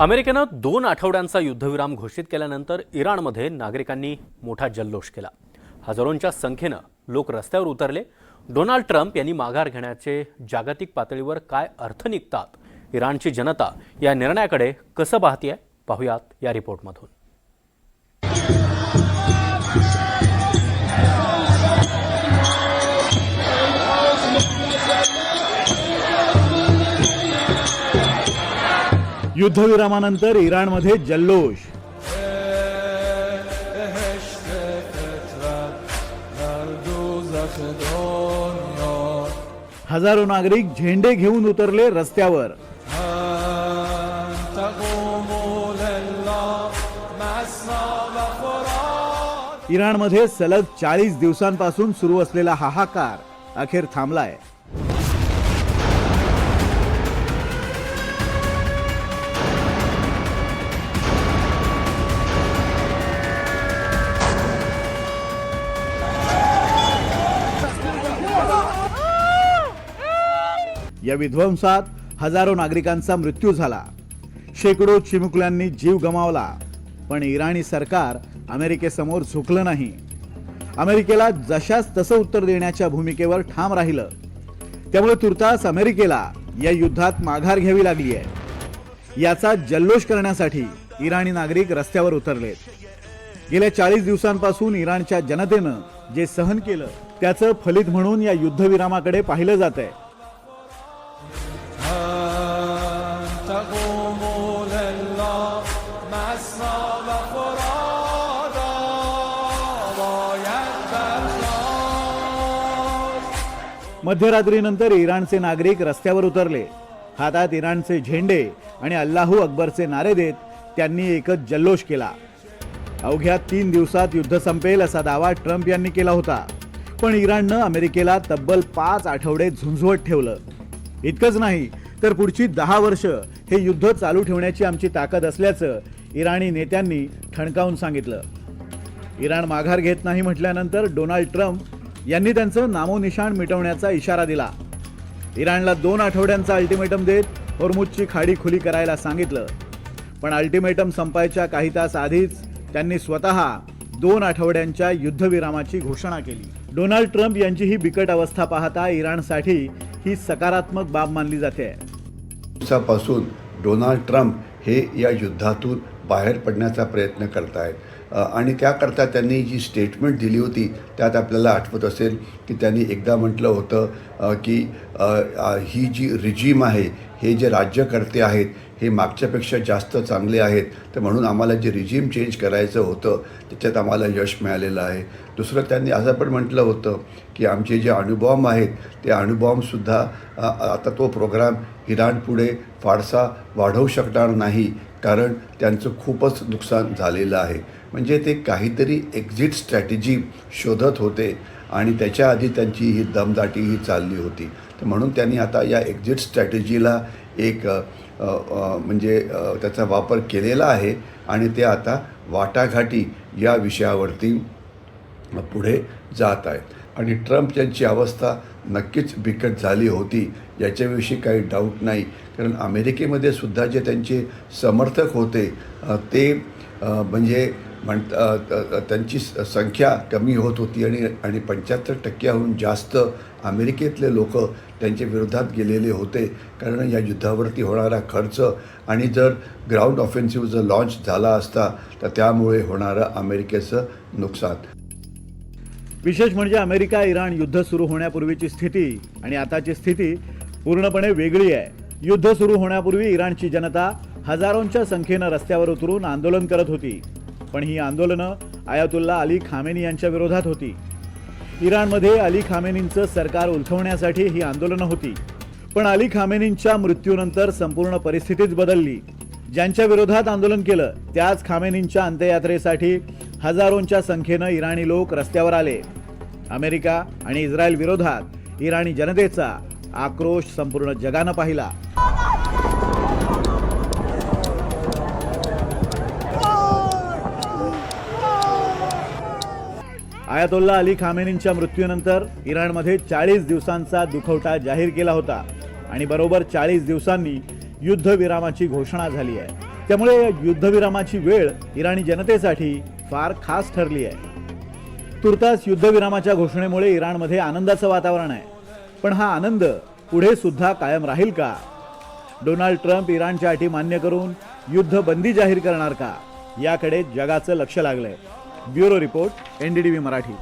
अमेरिकेनं 2 आठवड्यांचा युद्धविराम घोषित केल्यानंतर इराणमध्ये नागरिकांनी मोठा जल्लोष केला। हजारोंच्या संख्येनं लोक रस्त्यावर उतरले। डोनाल्ड ट्रम्प यांनी माघार घेण्याचे जागतिक पातळीवर काय अर्थ निघतात, इराणची जनता या निर्णयाकडे कसं पाहतीये, पाहूयात या रिपोर्टमधून। युद्धविरामानंतर इराणमध्ये जल्लोष। हजारो नागरिक झेंडे घेऊन उतरले रस्त्यावर। इराणमध्ये सलग 40 दिवसांपासून सुरू असलेला हाहाकार अखेर थांबलाय। या विध्वंसात हजारो नागरिकांचा मृत्यू झाला, शेकडो चिमुकल्यांनी जीव गमावला, पण इराणी सरकार अमेरिकेसमोर झुकलं नाही। अमेरिकेला जशास तसं उत्तर देण्याच्या भूमिकेवर ठाम राहिलं। त्यामुळे तुर्तास अमेरिकेला या युद्धात माघार घ्यावी लागली आहे। याचा जल्लोष करण्यासाठी इराणी नागरिक रस्त्यावर उतरलेत। गेल्या 40 दिवसांपासून इराणच्या जनतेनं जे सहन केलं त्याचं फलित म्हणून या युद्धविरामाकडे पाहिलं जातंय। मध्यरात्रीनंतर इराणचे नागरिक रस्त्यावर उतरले। हातात इराणचे झेंडे आणि अल्लाहू अकबरचे नारे देत त्यांनी एकच जल्लोष केला। अवघ्या 3 दिवसात युद्ध संपेल असा दावा ट्रम्प यांनी केला होता, पण इराणनं अमेरिकेला तब्बल 5 आठवडे झुंझुवत ठेवलं। इतकंच नाही तर पुढची 10 वर्ष हे युद्ध चालू ठेवण्याची आमची ताकद असल्याचं इराणी नेत्यांनी ठणकावून सांगितलं। इराण माघार घेत नाही म्हटल्यानंतर डोनाल्ड ट्रम्प यांनी त्यांचं नामोनिशाण मिटवण्याचा इशारा दिला। इराणला 2 आठवड्यांचा अल्टिमेटम देत होर्मुझची खाडी खुली करायला सांगितलं, पण अल्टिमेटम संपायच्या काही तास आधीच त्यांनी स्वतः 2 आठवड्यांच्या युद्धविरामाची घोषणा केली। डोनाल्ड ट्रम्प यांची ही बिकट अवस्था पाहता इराणसाठी ही सकारात्मक बाब मानली जाते। दिवसापासून डोनाल्ड ट्रम्प हे या युद्धातून बाहेर पडण्याचा प्रयत्न करतायत आणि त्याकरता त्यांनी जी स्टेटमेंट दिली होती त्यात आपल्याला आठवत असेल की त्यांनी एकदा म्हटलं होतं की ही जी रिजीम आहे, हे जे राज्यकर्ते आहेत हे मागच्यापेक्षा जास्त चांगले आहेत, तर म्हणून आम्हाला जे रिजीम चेंज करायचं होतं त्याच्यात आम्हाला यश मिळालेलं आहे। दुसरं त्यांनी असं पण म्हटलं होतं की आमचे जे अणुबॉम्ब आहेत ते अणुबॉम्बसुद्धा आता तो प्रोग्राम इराण पुढे फारसा वाढवू शकणार नाही, कारण त्यांचं खूपच नुकसान झालेलं आहे। म्हणजे ते काहीतरी एक्झिट स्ट्रॅटेजी शोधत होते आणि त्याच्या आधी त्यांची ही दमदाटी ही चालली होती। तर म्हणून त्यांनी आता या एक्झिट स्ट्रॅटेजीला एक म्हणजे त्याचा वापर केलेला आहे आणि ते आता वाटाघाटी या विषयावरती पुढे जात आहेत। आणि ट्रम्प यांची अवस्था नक्कीच बिकट झाली होती याच्याविषयी काही डाऊट नाही, कारण अमेरिकेमध्ये सुद्धा जे त्यांचे समर्थक होते ते म्हणजे त्यांची संख्या कमी होत होती आणि 75%हून जास्त अमेरिकेतले लोक त्यांच्या विरोधात गेलेले होते, कारण या युद्धावरती होणारा खर्च आणि जर ग्राउंड ऑफेन्सिव्ह जर लॉन्च झाला असता तर त्यामुळे होणारं अमेरिकेचं नुकसान। विशेष म्हणजे अमेरिका इराण युद्ध सुरू होण्यापूर्वीची स्थिती आणि आताची स्थिती पूर्णपणे वेगळी आहे। युद्ध सुरू होण्यापूर्वी इराणची जनता हजारोंच्या संख्येनं रस्त्यावर उतरून आंदोलन करत होती, पण ही आंदोलनं आयातुल्ला अली खामेनी यांच्या विरोधात होती। इराणमध्ये अली खामेनींचं सरकार उलथवण्यासाठी ही आंदोलनं होती, पण अली खामेनींच्या मृत्यूनंतर संपूर्ण परिस्थितीच बदलली। ज्यांच्या विरोधात आंदोलन केलं त्याच खामेनींच्या अंत्ययात्रेसाठी हजारोंच्या संख्येनं इराणी लोक रस्त्यावर आले। अमेरिका आणि इस्रायल विरोधात इराणी जनतेचा आक्रोश संपूर्ण जगानं पाहिला। आयातुल्ला अली खामेनींच्या मृत्यूनंतर इराणमध्ये 40 दिवसांचा दुखवटा जाहीर केला होता आणि बरोबर 40 दिवसांनी युद्धविरामाची घोषणा झाली आहे। त्यामुळे या युद्धविरामाची वेळ इराणी जनतेसाठी फार खास ठरली आहे. तुर्तास युद्धविरामाच्या घोषणेमुळे इराणमध्ये आनंदाचं वातावरण आहे. पण हा आनंद पुढे सुद्धा कायम राहील का? डोनाल्ड ट्रम्प इराणच्या अटी मान्य करून युद्धबंदी जाहीर करणार का? याकडे जगाचं लक्ष लागलंय. Bureau report, NDTV Marathi.